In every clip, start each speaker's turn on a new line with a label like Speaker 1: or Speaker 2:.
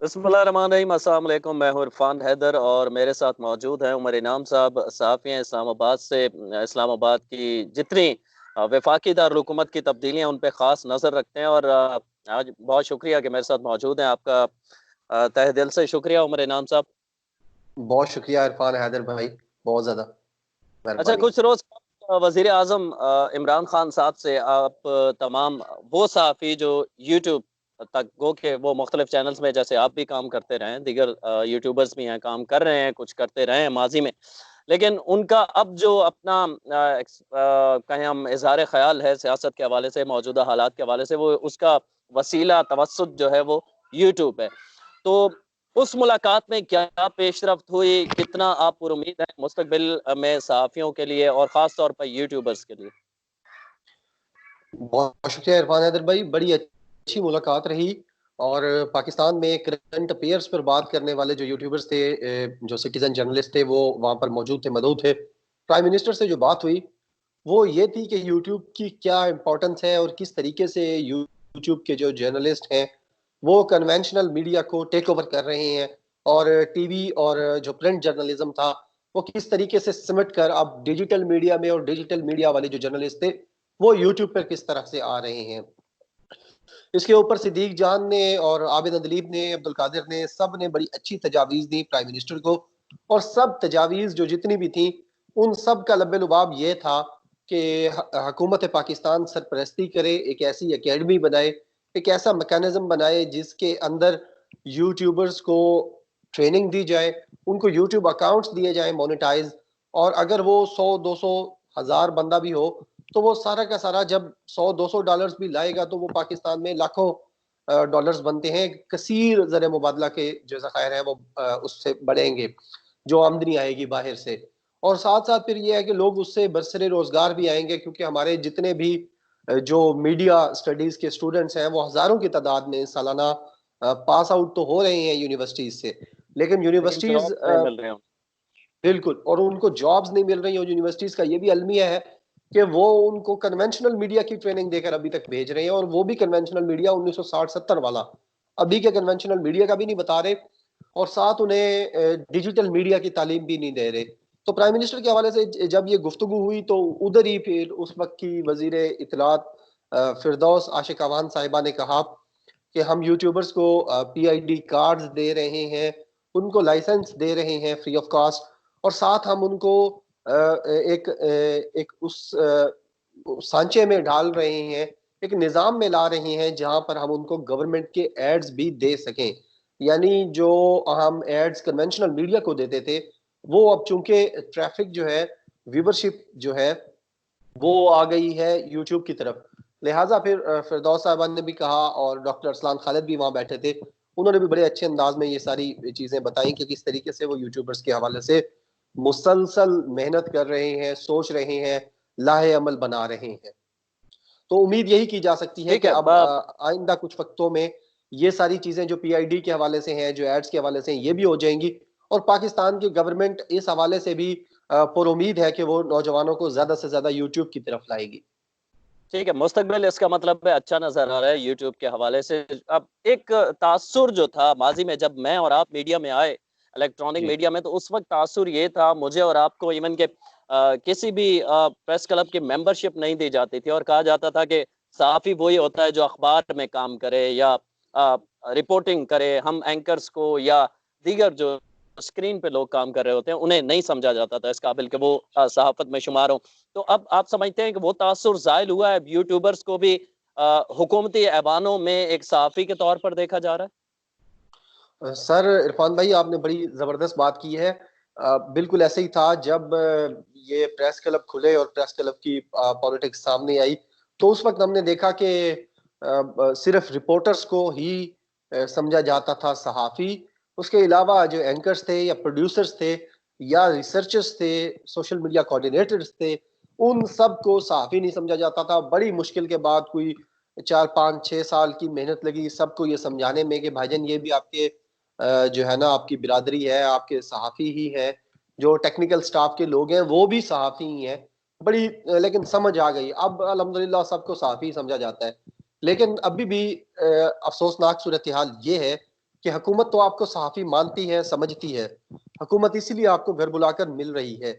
Speaker 1: बिस्मिल्लाहिर्रहमानिर्रहीम। अस्सलाम वालेकुम। मैं हूँ इरफान हैदर और मेरे साथ मौजूद हैं उमर इनाम साहब, सहाफ़ी हैं इस्लामाबाद से। इस्लामाबाद की जितनी वफाकी दारुल हुकूमत की तब्दीलियाँ उन पे ख़ास नज़र रखते हैं और आज बहुत शुक्रिया कि मेरे साथ मौजूद हैं। आपका तहे दिल से शुक्रिया उमर इनाम साहब।
Speaker 2: बहुत शुक्रिया इरफान हैदर भाई, बहुत ज्यादा
Speaker 1: अच्छा,
Speaker 2: मेहरबानी।
Speaker 1: कुछ रोज़ वज़ीर आज़म इमरान खान साहब से आप तमाम वो सहाफ़ी जो यूट्यूब तक गो के वो मुख्तलिफ चैनल्स में, जैसे आप भी काम करते रहे हैं, दीगर यूट्यूबर्स भी हैं, काम कर रहे हैं, कुछ करते रहे हैं माजी में, लेकिन उनका अब जो अपना कहें हम इजहार ख्याल है सियासत के हवाले से, मौजूदा हालात के हवाले से, वो उसका वसीला तवस्सुत जो है वो यूट्यूब है। तो उस मुलाकात में क्या पेशरफ्त हुई? कितना आप पुरुमीद हैं मुस्तकबिल में सहाफ़ियों के लिए और ख़ास तौर पर यूट्यूबर्स के लिए?
Speaker 2: बहुत शुक्रिया इरफान हैदर भाई, बड़ी अच्छी मुलाकात रही। और पाकिस्तान में करंट अफेयर्स पर बात करने वाले जो यूट्यूबर्स थे, जो सिटीजन जर्नलिस्ट थे, वो वहां पर मौजूद थे, मौजूद थे। प्राइम मिनिस्टर से जो बात हुई वो ये थी कि यूट्यूब की क्या इंपॉर्टेंस है और किस तरीके से यूट्यूब के जो जर्नलिस्ट हैं वो कन्वेंशनल मीडिया को टेक ओवर कर रहे हैं, और टीवी और जो प्रिंट जर्नलिज्म था वो किस तरीके से सिमट कर अब डिजिटल मीडिया में, और डिजिटल मीडिया वाले जो जर्नलिस्ट थे वो यूट्यूब पर किस तरह से आ रहे हैं। इसके ऊपर सिद्दीक जान ने और आबिद अदलीब ने, अब्दुल कादिर ने, सब ने बड़ी अच्छी तजावीज दी प्राइम मिनिस्टर को। और सब तजावीज जो जितनी भी थी उन सब का लब्बे लुबाब ये था कि हुकूमत पाकिस्तान सरपरस्ती करे, एक ऐसी एकेडमी बनाए, एक ऐसा मैकेनिज्म बनाए जिसके अंदर यूट्यूबर्स को ट्रेनिंग दी जाए, उनको यूट्यूब अकाउंट्स दिए जाए मोनेटाइज। और अगर वो 100, 200, 1000 बंदा भी हो तो वो सारा का सारा जब 100, 200 डॉलर्स भी लाएगा तो वो पाकिस्तान में लाखों डॉलर्स बनते हैं। कसीर ज़र मुबादला के जो ज़खायर हैं वो उससे बढ़ेंगे, जो आमदनी आएगी बाहर से। और साथ साथ फिर ये है कि लोग उससे बरसरे रोजगार भी आएंगे, क्योंकि हमारे जितने भी जो मीडिया स्टडीज के स्टूडेंट्स हैं वो हजारों की तादाद में सालाना पास आउट तो हो रहे हैं यूनिवर्सिटीज से, लेकिन
Speaker 1: लेकिन
Speaker 2: यूनिवर्सिटीज
Speaker 1: जॉब नहीं मिल रहे हैं।
Speaker 2: बिल्कुल, और उनको जॉब्स नहीं मिल रही। और यूनिवर्सिटीज का ये भी अलमिया है कि वो उनको कन्वेंशनल मीडिया की ट्रेनिंग देकर अभी तक भेज रहे हैं, और वो भी कन्वेंशनल मीडिया 1960-70 वाला, अभी के कन्वेंशनल मीडिया का भी नहीं बता रहे, और साथ उन्हें डिजिटल मीडिया की तालीम भी नहीं दे रहे। तो प्राइम मिनिस्टर के हवाले से जब ये गुफ्तगू हुई तो उधर ही फिर उस वक्त की वजीर इतलात फिरदौस आशिक अवान साहिबा ने कहा कि हम यूट्यूबर्स को पीआईडी कार्ड्स दे रहे हैं, उनको लाइसेंस दे रहे हैं फ्री ऑफ कॉस्ट, और साथ हम उनको एक उस सांचे में डाल रहे हैं, एक निज़ाम में ला रहे हैं जहां पर हम उनको गवर्नमेंट के एड्स भी दे सकें। यानी जो हम एड्स कन्वेंशनल मीडिया को देते थे वो अब चूंकि ट्रैफिक जो है, व्यूवरशिप जो है वो आ गई है यूट्यूब की तरफ, लिहाजा फिर फिरदौस साहबान ने भी कहा, और डॉक्टर अरसलान खालिद भी वहां बैठे थे, उन्होंने भी बड़े अच्छे अंदाज में ये सारी चीजें बताई कि किस तरीके से वो यूट्यूबर्स के हवाले से मुसलसल मेहनत कर रहे हैं, सोच रहे हैं, लाहे अमल बना रहे हैं। तो उम्मीद यही की जा सकती है
Speaker 1: ठीक
Speaker 2: कि
Speaker 1: है।
Speaker 2: अब आइंदा कुछ वक्तों में ये सारी चीजें जो पीआईडी के हवाले से हैं, जो एड्स के हवाले से हैं, ये भी हो जाएंगी। और पाकिस्तान की गवर्नमेंट इस हवाले से भी पुर उम्मीद है कि वो नौजवानों को ज्यादा से ज्यादा यूट्यूब की तरफ लाएगी।
Speaker 1: ठीक है, मुस्तकबिल इसका मतलब है अच्छा नज़र आ रहा है यूट्यूब के हवाले से। अब एक तासुर जो था माजी में, जब मैं और आप मीडिया में आए, इलेक्ट्रॉनिक
Speaker 2: जी
Speaker 1: मीडिया में, तो उस वक्त तासुर ये था मुझे और आपको, इवन के किसी भी प्रेस क्लब की मेंबरशिप नहीं दी जाती थी और कहा जाता था कि सहाफ़ी वही होता है जो अखबार में काम करे या रिपोर्टिंग करे। हम एंकर्स को या दीगर जो स्क्रीन पे लोग काम कर रहे होते हैं उन्हें नहीं समझा जाता था इस काबिल कि वो सहाफत में शुमार हो। तो अब आप समझते हैं कि वो तासुर ज़ाइल हुआ है, यूट्यूबर्स को भी हुकूमती ऐवानों में एक सहाफ़ी के तौर पर देखा जा रहा है?
Speaker 2: सर इरफान भाई, आपने बड़ी जबरदस्त बात की है। बिल्कुल ऐसे ही था जब ये प्रेस क्लब खुले और प्रेस क्लब की पॉलिटिक्स सामने आई, तो उस वक्त हमने देखा कि सिर्फ रिपोर्टर्स को ही समझा जाता था सहाफी। उसके अलावा जो एंकर्स थे या प्रोड्यूसर्स थे या रिसर्चर्स थे, सोशल मीडिया कोऑर्डिनेटर्स थे, उन सब को सहाफी नहीं समझा जाता था। बड़ी मुश्किल के बाद कोई 4, 5, 6 साल की मेहनत लगी सबको ये समझाने में कि भाईजान ये भी आपके जो है ना आपकी बिरादरी है, आपके सहाफ़ी ही है, जो टेक्निकल स्टाफ के लोग हैं वो भी सहाफ़ी ही हैं। बड़ी लेकिन समझ आ गई, अब अल्हम्दुलिल्लाह सबको सहाफ़ी समझा जाता है। लेकिन अभी भी अफसोसनाक सूरत हाल ये है कि हुकूमत तो आपको सहाफ़ी मानती है, समझती है, हुकूमत इसीलिए आपको घर बुलाकर मिल रही है,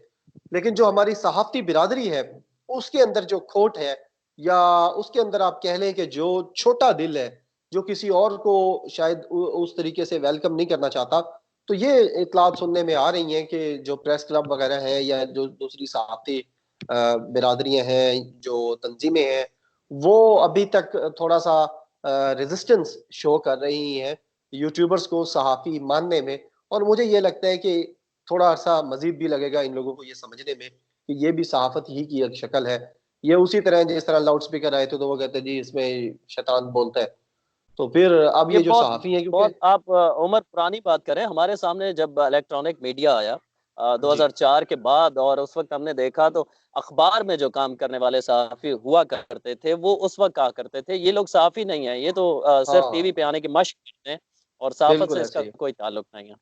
Speaker 2: लेकिन जो हमारी सहाफ़ती बिरादरी है, उसके अंदर जो खोट है, या उसके अंदर आप कह लें कि जो छोटा दिल है, जो किसी और को शायद उस तरीके से वेलकम नहीं करना चाहता, तो ये इतलात सुनने में आ रही हैं कि जो प्रेस क्लब वगैरह हैं या जो दूसरी सहाफ़ती बिरादरियां हैं, जो तंजीमें हैं, वो अभी तक थोड़ा-सा रेजिस्टेंस शो कर रही हैं यूट्यूबर्स को सहाफ़ी मानने में। और मुझे ये लगता है कि थोड़ा-सा मज़ीद भी लगेगा इन लोगों को ये समझने में कि ये भी सहाफ़त ही की एक शक्ल है। ये उसी तरह जिस तरह लाउड स्पीकर आए थे तो वो कहते हैं जी इसमें शैतान बोलता है। तो फिर अब
Speaker 1: ये
Speaker 2: ये जो
Speaker 1: बहुत
Speaker 2: सहाफ़ी हैं क्योंकि
Speaker 1: बहुत आप उमर पुरानी बात करें, हमारे सामने जब इलेक्ट्रॉनिक मीडिया आया
Speaker 2: जी।
Speaker 1: 2004 के बाद, और उस वक़्त हमने देखा तो अखबार में जो काम करने वाले सहाफ़ी हुआ करते थे, वो उस वक़्त कहा करते थे, ये लोग सहाफ़ी नहीं है, ये तो सिर्फ़ टीवी
Speaker 2: हाँ,
Speaker 1: पे आने की मशक करते हैं और सहाफ़त
Speaker 2: बिल्कुल
Speaker 1: से
Speaker 2: ऐसा
Speaker 1: इसका
Speaker 2: ही है।
Speaker 1: कोई ताल्लुक नहीं है।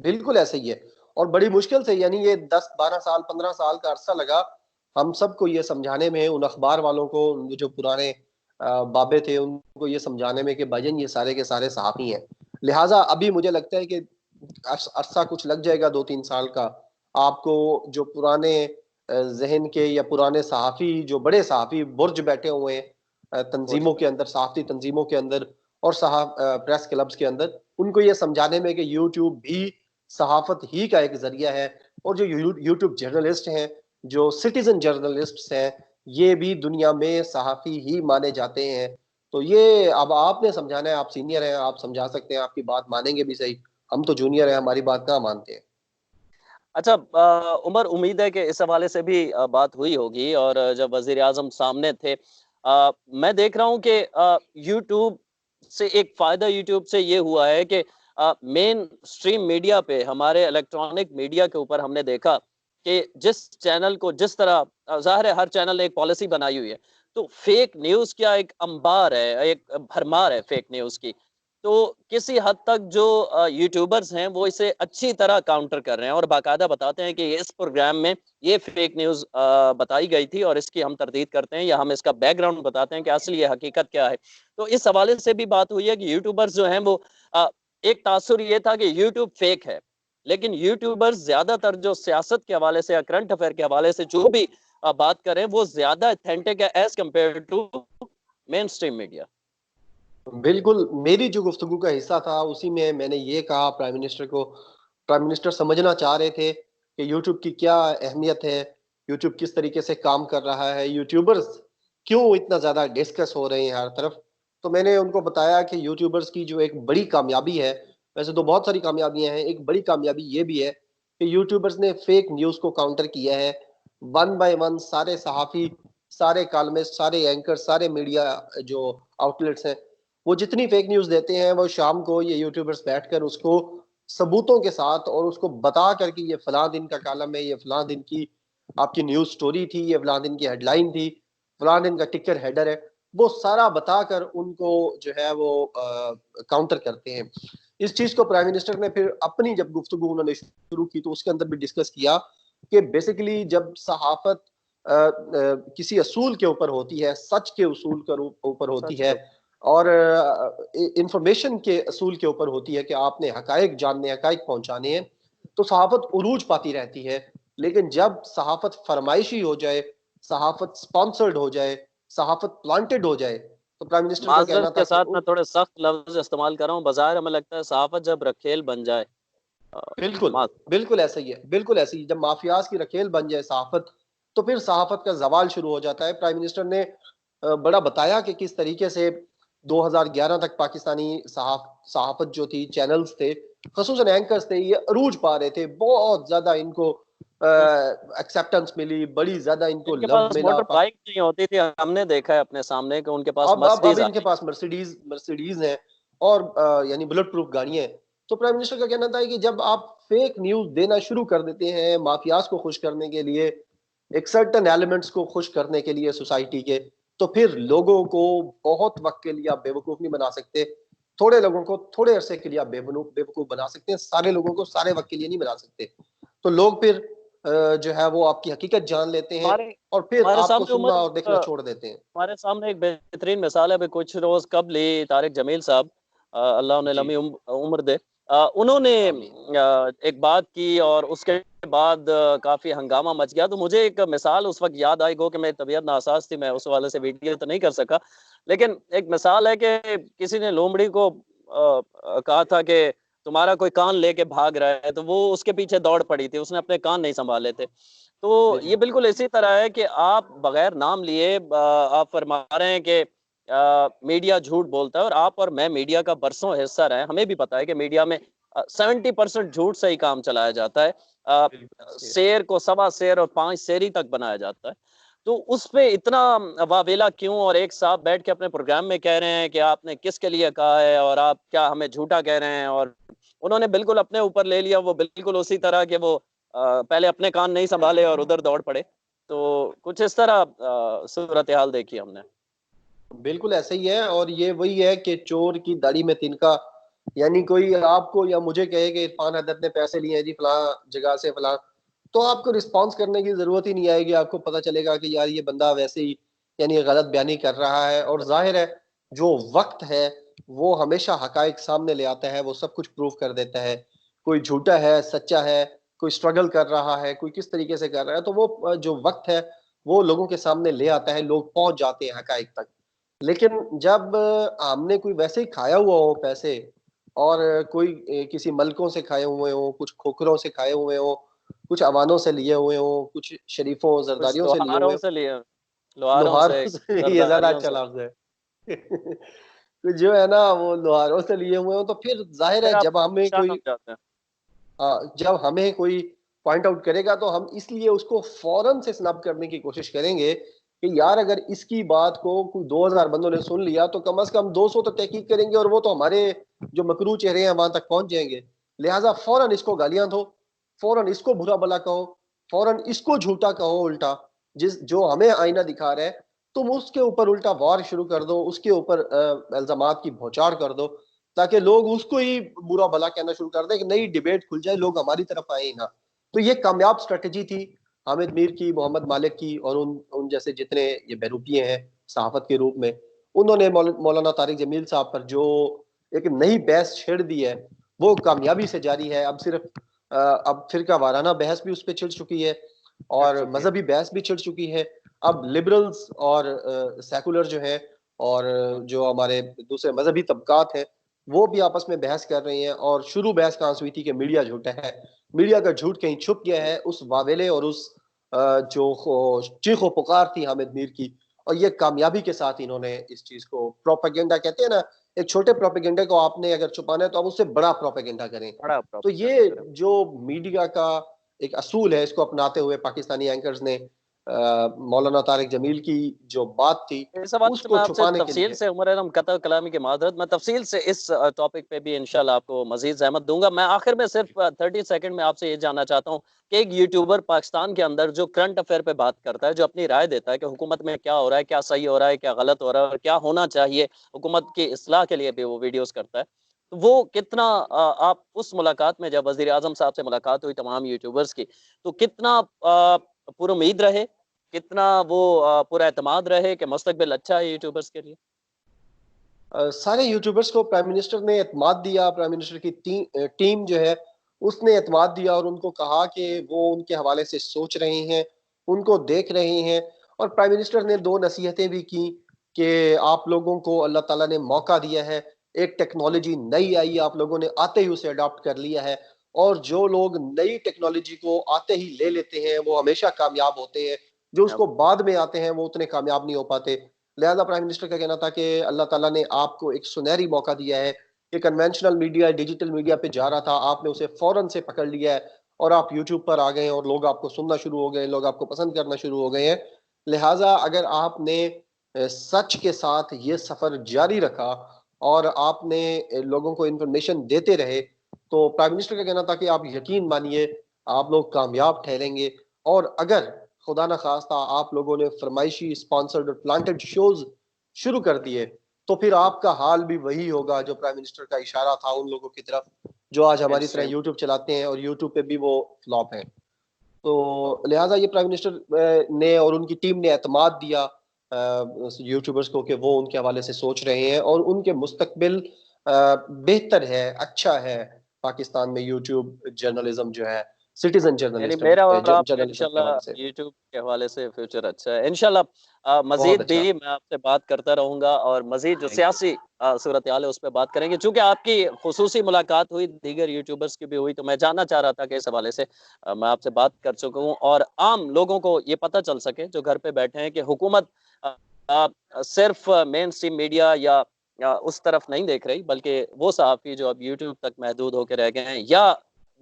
Speaker 2: बिल्कुल ऐसा ही है। और बड़ी मुश्किल से यानी ये 10-12 साल, 15 साल का अरसा लगा हम सबको ये समझाने में, उन अखबार वालों को, उन जो पुराने बाबे थे, उनको ये समझाने में कि भाईजान ये सारे के सारे सहाफ़ी हैं। लिहाज़ा अभी मुझे लगता है कि अरसा कुछ लग जाएगा 2-3 साल का, आपको जो पुराने ज़हन के या पुराने सहाफ़ी, जो बड़े सहाफ़ी बुर्ज बैठे हुए हैं
Speaker 1: बुर्ज
Speaker 2: तंज़ीमों
Speaker 1: पे।
Speaker 2: के अंदर, सहाफ़ती तंज़ीमों के अंदर और प्रेस क्लब्स के अंदर, उनको ये समझाने में कि यूट्यूब भी सहाफ़त ही का एक ज़रिया है। और जो यूट्यूब जर्नलिस्ट हैं, जो सिटीज़न जर्नलिस्ट्स हैं, ये भी दुनिया में सहाफ़ी ही माने जाते हैं। तो ये अब आपने समझाना है, आप सीनियर हैं, आप समझा सकते हैं, आपकी बात मानेंगे भी सही। हम तो जूनियर हैं, हमारी बात कहाँ मानते हैं।
Speaker 1: अच्छा, उमर, उम्मीद है कि इस हवाले से भी बात हुई होगी, और जब वज़ीर-ए-आज़म सामने थे, मैं देख रहा हूँ कि यूट्यूब से एक फ़ायदा यूट्यूब से ये हुआ है कि मेन स्ट्रीम मीडिया पे, हमारे इलेक्ट्रॉनिक मीडिया के ऊपर हमने देखा कि जिस चैनल को जिस तरह ज़ाहिर है हर चैनल ने एक पॉलिसी बनाई हुई है, तो फ़ेक न्यूज़ क्या एक अंबार है, एक भरमार है फ़ेक न्यूज़ की। तो किसी हद तक जो यूट्यूबर्स हैं वो इसे अच्छी तरह काउंटर कर रहे हैं और बाकायदा बताते हैं कि इस प्रोग्राम में ये फेक न्यूज़ बताई गई थी और इसकी हम तरदीद करते हैं, या हम इसका बैकग्राउंड बताते हैं कि असली ये हकीकत क्या है। तो इस हवाले से भी बात हुई है कि यूट्यूबर्स जो हैं वो अ, एक तासुर ये था कि यूट्यूब फेक है। लेकिन यूट्यूबर्स ज़्यादातर जो सियासत के हवाले से या करंट अफेयर के हवाले से जो भी बात करें, वो ज़्यादा ऑथेंटिक है as compared to mainstream media.
Speaker 2: बिल्कुल, मेरी जो गुफ्तगू का हिस्सा था, उसी में मैंने ये कहा प्राइम मिनिस्टर को, प्राइम मिनिस्टर समझना चाह रहे थे कि यूट्यूब की क्या अहमियत है, यूट्यूब किस तरीके से काम कर रहा है, यूट्यूबर्स क्यों इतना ज़्यादा डिस्कस हो रहे हैं हर तरफ। तो मैंने उनको बताया कि यूट्यूबर्स की जो एक बड़ी कामयाबी है, वैसे तो बहुत सारी कामयाबियाँ हैं, एक बड़ी कामयाबी ये भी है कि यूट्यूबर्स ने फेक न्यूज़ को काउंटर किया है। वन बाय वन सारे सहाफ़ी, सारे कॉलमिस्ट, सारे एंकर, सारे मीडिया जो आउटलेट्स हैं, वो जितनी फेक न्यूज़ देते हैं, वो शाम को ये यूट्यूबर्स बैठकर उसको सबूतों के साथ और उसको बता कर कि ये फलां दिन का कॉलम है, ये फलां दिन की आपकी न्यूज़ स्टोरी थी, ये फलां दिन की हेडलाइन थी, फलां दिन का टिकर हेडर है, वो सारा बताकर उनको जो है वो काउंटर करते हैं। इस चीज़ को प्राइम मिनिस्टर ने फिर अपनी जब गुफ्तगू उन्होंने शुरू की, तो उसके अंदर भी डिस्कस किया कि बेसिकली जब सहाफ़त किसी असूल के ऊपर होती है, सच के उसूल के ऊपर होती
Speaker 1: सच
Speaker 2: है
Speaker 1: के
Speaker 2: और इंफॉर्मेशन के असूल के ऊपर होती है कि आपने हकायक जानने, हकायक पहुंचाने हैं, तो सहाफत उरूज पाती रहती है। लेकिन जब सहाफत फरमाइशी हो जाए, सहाफत स्पॉन्सर्ड हो जाए, सहाफत प्लांटेड हो जाए, तो प्राइम मिनिस्टर का
Speaker 1: माज़रत
Speaker 2: कहना था
Speaker 1: के
Speaker 2: कि
Speaker 1: साथ मैं थोड़े सख्त लफ्ज़ इस्तेमाल कर रहा हूँ, बज़ाहिर हमें लगता है सहाफ़त जब रखेल बन जाए, अ,
Speaker 2: बिल्कुल,
Speaker 1: माज़
Speaker 2: बिल्कुल ऐसा ही है, बिल्कुल ऐसे ही। जब माफियाज की रखेल बन जाए सहाफत, तो फिर सहाफत का जवाल शुरू हो जाता है। प्राइम मिनिस्टर ने बड़ा बताया कि किस तरीके से 2011 तक पाकिस्तानी सहाफत जो थी, चैनल्स थे, खसूसन एंकर्स थे, ये अरूज पा रहे थे। बहुत ज्यादा इनको
Speaker 1: हुँ,
Speaker 2: एक्सेप्टेंस मिली, बड़ी ज्यादा इनको
Speaker 1: जिनके
Speaker 2: लव
Speaker 1: पास
Speaker 2: मिला।
Speaker 1: मोटर बाइक नहीं होती थी, हमने देखा है अपने सामने कि उनके पास
Speaker 2: अब
Speaker 1: मर्सिडीज़ आ
Speaker 2: इनके
Speaker 1: गई।
Speaker 2: पास मर्सिडीज है और यानी बुलेट प्रूफ गाड़ियां हैं। तो प्राइम मिनिस्टर का कहना था कि जब आप फेक न्यूज देना शुरू कर देते हैं माफियाज को खुश करने के लिए, एक सर्टन एलिमेंट्स को खुश करने के लिए सोसाइटी के, तो फिर लोगों को बहुत वक्त के लिए आप बेवकूफ नहीं बना सकते। थोड़े लोगों को थोड़े अरसे के लिए आप बेवकूफ बना सकते हैं, सारे लोगों को सारे वक्त के लिए नहीं बना सकते। तो लोग फिर जो है वो आपकी हकीकत जान लेते हैं
Speaker 1: हमारे
Speaker 2: और फिर
Speaker 1: हमारे
Speaker 2: आपको
Speaker 1: सामने
Speaker 2: सुनना
Speaker 1: उमर
Speaker 2: और देखना छोड़ देते हैं।
Speaker 1: हमारे सामने एक बेहतरीन मिसाल है, अभी कुछ रोज़ कबल ही तारिक जमील साहब अल्लाह उन्हें
Speaker 2: जी।
Speaker 1: लंबी उम्र दे। उन्होंने
Speaker 2: आमीन।
Speaker 1: एक बात की और उसके बाद काफ़ी हंगामा मच गया। तो मुझे एक मिसाल उस वक़्त याद आई, गो कि मेरी तबीयत नासाज़ थी, मैं उस हवाले से वीडियो तो नहीं कर सका। लेकिन एक मिसाल है कि किसी ने लोमड़ी को कहा था कि तुम्हारा कोई कान लेके भाग रहा है, तो वो उसके पीछे दौड़ पड़ी थी, उसने अपने कान नहीं सँभाले थे। तो ये
Speaker 2: बिल्कुल।
Speaker 1: बिल्कुल इसी तरह है कि आप बगैर नाम लिए आप फरमा रहे हैं कि मीडिया झूठ बोलता है, और आप और मैं मीडिया का बरसों हिस्सा रहे हैं, हमें भी पता है कि मीडिया में 70% झूठ से ही काम चलाया जाता है। अ,
Speaker 2: बिल्कुल सही।
Speaker 1: शेर को सवा शेर और 5 शेरी तक बनाया जाता है। तो उस पे इतना वावेला क्यों? और एक साहब बैठ के अपने प्रोग्राम में कह रहे हैं कि आपने किसके लिए कहा है और आप क्या हमें झूठा कह रहे हैं, और उन्होंने बिल्कुल अपने ऊपर ले लिया, वो बिल्कुल उसी तरह के वो पहले अपने कान नहीं सँभाले और उधर दौड़ पड़े। तो कुछ इस तरह सूरत-ए-हाल देखी हमने।
Speaker 2: बिल्कुल ऐसा ही है और ये वही है कि चोर की दाढ़ी में तिनका, यानी कोई आपको या मुझे कहे कि इरफान हदद ने पैसे लिए हैं जी फलां जगह से फलां, तो आपको रिस्पॉन्स करने की ज़रूरत ही नहीं आएगी। आपको पता चलेगा कि यार ये बंदा वैसे ही यानी गलत बयानी कर रहा है और ज़ाहिर है जो वक़्त है वो हमेशा हक़ाइक़ सामने ले आता है, वो सब कुछ प्रूव कर देता है। कोई झूठा है, सच्चा है, कोई स्ट्रगल कर रहा है, कोई किस तरीके से कर रहा है, तो वो जो वक़्त है वो लोगों के सामने ले आता है, लोग पहुँच जाते हैं हक़ाइक़ तक। लेकिन जब हमने कोई वैसे ही खाया हुआ हो पैसे और कोई किसी मलकों से खाए हुए हों, कुछ खोखरों से खाए हुए हों, कुछ अवानों से लिए हुए हों, कुछ शरीफों,
Speaker 1: कुछ
Speaker 2: ज़रदारियों से लिए हुए
Speaker 1: लोहारों
Speaker 2: हों,
Speaker 1: से लिए, लोहारों से,
Speaker 2: लोहारों से ये ज़्यादा
Speaker 1: ज़रदारियों
Speaker 2: अच्छा
Speaker 1: से,
Speaker 2: लफ्ज़ है। तो जो है ना वो लोहारों से लिए हुए हों, तो फिर ज़ाहिर है
Speaker 1: फिर आप
Speaker 2: जब हमें
Speaker 1: परेशान हो
Speaker 2: कोई
Speaker 1: जाते हैं।
Speaker 2: जब हमें कोई पॉइंट आउट करेगा तो हम इसलिए उसको फ़ौरन से स्नब करने की कोशिश करेंगे कि यार अगर इसकी बात को कोई 2000 बंदों ने सुन लिया तो कम से कम 200 तो तहकीक करेंगे और वो तो हमारे जो मकरू चेहरे हैं वहां तक पहुंच जाएंगे। लिहाजा फ़ौरन इसको गालियां दो, फ़ौरन इसको बुरा भला कहो, फ़ौरन इसको झूठा कहो उल्टा, जिस जो हमें आईना दिखा रहा है, तुम उसके ऊपर उल्टा वार शुरू कर दो, उसके ऊपर इल्ज़ामात की बौछार कर दो ताकि लोग उसको ही बुरा भला कहना शुरू कर दें, एक नई डिबेट खुल जाए, लोग हमारी तरफ आए ही ना। तो ये कामयाब स्ट्रेटजी थी हामिद मीर की, मोहम्मद मालिक की और उन उन जैसे जितने ये बहरूपिये हैं सहाफ़त के रूप में, उन्होंने मौलाना तारिक जमील साहब पर जो एक नई बहस छेड़ दी है, वो कामयाबी से जारी है। अब सिर्फ अब फ़िरका वाराना बहस भी उस पे छिड़ चुकी है
Speaker 1: छिड़
Speaker 2: और
Speaker 1: चुकी है।
Speaker 2: मज़हबी बहस भी छिड़ चुकी है। अब लिबरल्स और सेकुलर जो है और
Speaker 1: हुँ,
Speaker 2: जो हमारे दूसरे मज़हबी तबकात हैं, वो भी आपस में बहस कर रही हैं और शुरू बहस कहाँ से हुई थी कि मीडिया झूठा है। मीडिया का झूठ कहीं छुप गया है उस वावेले और उस जो चीखो-पुकार थी हामिद मीर की और ये कामयाबी के साथ इन्होंने इस चीज़ को प्रोपेगेंडा कहते हैं ना, एक छोटे प्रोपेगेंडा को आपने अगर छुपाना है तो आप उससे बड़ा प्रोपेगेंडा करें।
Speaker 1: बड़ा
Speaker 2: तो
Speaker 1: प्रोपेगेंडा
Speaker 2: ये
Speaker 1: करें।
Speaker 2: जो मीडिया का एक असूल है, इसको अपनाते हुए पाकिस्तानी एंकर्स ने मौलाना तारिक जमील की जो बात थी,
Speaker 1: इस हवाले से
Speaker 2: उसको
Speaker 1: मैं आपसे
Speaker 2: छुपाने के
Speaker 1: तफ़सील
Speaker 2: लिए
Speaker 1: से, उमर अहरम कतल कलामी की माज़रत, मैं तफ़सील से इस टॉपिक पे भी इंशाल्लाह आपको मज़ीद ज़हमत दूँगा। मैं आखिर में सिर्फ़ 30 सेकंड में आपसे ये जानना चाहता हूँ कि एक यूट्यूबर पाकिस्तान के अंदर जो करंट अफ़ेयर पे बात करता है, जो अपनी राय देता है कि हुकूमत में क्या हो रहा है, क्या सही हो रहा है, क्या गलत हो रहा है और क्या होना चाहिए, हुकूमत की इस्लाह के लिए भी वो वीडियोज़ करता है। तो वो कितना आप उस मुलाकात में जब वज़ीर-ए-आज़म साहब से मुलाकात हुई तमाम यूट्यूबर्स की, तो कितना पुरुम्मीद रहे? कितना वो पुरएतमाद रहे कि मुस्तकबिल अच्छा है यूट्यूबर्स के लिए?
Speaker 2: सारे यूट्यूबर्स को प्राइम मिनिस्टर ने एतमाद दिया, प्राइम मिनिस्टर की टीम जो है, उसने एतमाद दिया और उनको कहा कि वो उनके हवाले से सोच रहे हैं, उनको देख रहे हैं और प्राइम मिनिस्टर ने 2 नसीहतें भी की कि आप लोगों को अल्लाह ताला ने मौका दिया है, एक टेक्नोलॉजी नई आई, आप लोगों ने आते ही उसे अडॉप्ट कर लिया है और जो लोग नई टेक्नोलॉजी को आते ही ले लेते हैं, वो हमेशा कामयाब होते हैं, जो
Speaker 1: अब
Speaker 2: उसको बाद में आते हैं, वो उतने कामयाब नहीं हो पाते। लिहाजा प्राइम मिनिस्टर का कहना था कि अल्लाह ताला ने आपको एक सुनहरी मौका दिया है कि कन्वेंशनल मीडिया डिजिटल मीडिया पे जा रहा था, आपने उसे फौरन से पकड़ लिया है और आप यूट्यूब पर आ गए हैं और लोग आपको सुनना शुरू हो गए, लोग आपको पसंद करना शुरू हो गए हैं। लिहाजा अगर आपने सच के साथ ये सफर जारी रखा और आपने लोगों को इंफॉर्मेशन देते रहे, तो प्राइम मिनिस्टर का कहना था कि आप यकीन मानिए आप लोग कामयाब ठहरेंगे और अगर खुदा ना खास्ता आप लोगों ने फरमाइशी स्पॉन्सर्ड और प्लांटेड शोज शुरू कर दिए तो फिर आपका हाल भी वही होगा जो प्राइम मिनिस्टर का इशारा था उन लोगों की तरफ जो आज
Speaker 1: फिर
Speaker 2: हमारी तरह
Speaker 1: से
Speaker 2: यूट्यूब चलाते हैं और यूट्यूब पे भी वो फ्लॉप है। तो लिहाजा ये प्राइम मिनिस्टर ने और उनकी टीम ने एतमाद दिया यूट्यूबर्स को कि वो उनके हवाले से सोच रहे हैं और उनके मुस्तकबिल बेहतर है, अच्छा है पाकिस्तान में यूट्यूब जर्नलिज्म जो है, सिटीजन
Speaker 1: यानी
Speaker 2: जर्नलिस्ट
Speaker 1: मेरा और आपका
Speaker 2: जर्नलिज्म के
Speaker 1: इंशाल्लाह
Speaker 2: हवाले से
Speaker 1: यूट्यूब के हवाले से फ्यूचर अच्छा है इंशाल्लाह।
Speaker 2: बहुत
Speaker 1: मजीद
Speaker 2: अच्छा।
Speaker 1: भी मैं आपसे बात करता रहूंगा और मजीद जो
Speaker 2: थैंक यू।
Speaker 1: सियासी सूरत हाल है उस पर बात करेंगे। चूंकि आपकी खुसूसी मुलाकात हुई, दीगर यूट्यूबर्स की भी हुई, तो मैं जानना चाह रहा था कि इस हवाले से मैं आपसे बात कर चुका हूँ और आम लोगों को ये पता चल सके जो घर पे बैठे हैं कि हुकूमत अ, अ, सिर्फ मेन स्ट्रीम मीडिया या उस तरफ नहीं देख रही, बल्कि वो सहाफ़ी जो अब यूट्यूब तक महदूद होकर रह गए हैं या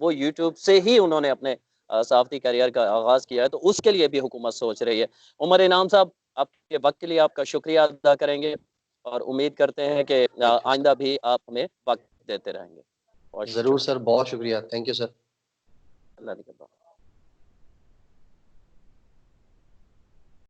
Speaker 1: वो यूट्यूब से ही उन्होंने अपने सहाफ़ती करियर का आगाज़ किया है, तो उसके लिए भी हुकूमत सोच रही है। उमर इनाम साहब, आपके वक्त के लिए आपका शुक्रिया अदा करेंगे और उम्मीद करते हैं कि
Speaker 2: थैंक यू सर।
Speaker 1: आइंदा भी आप हमें वक्त देते रहेंगे। बहुत
Speaker 2: जरूर
Speaker 1: शुक्रिया।
Speaker 2: सर, बहुत शुक्रिया, थैंक यू सर।
Speaker 1: अल्लाह निगहबान।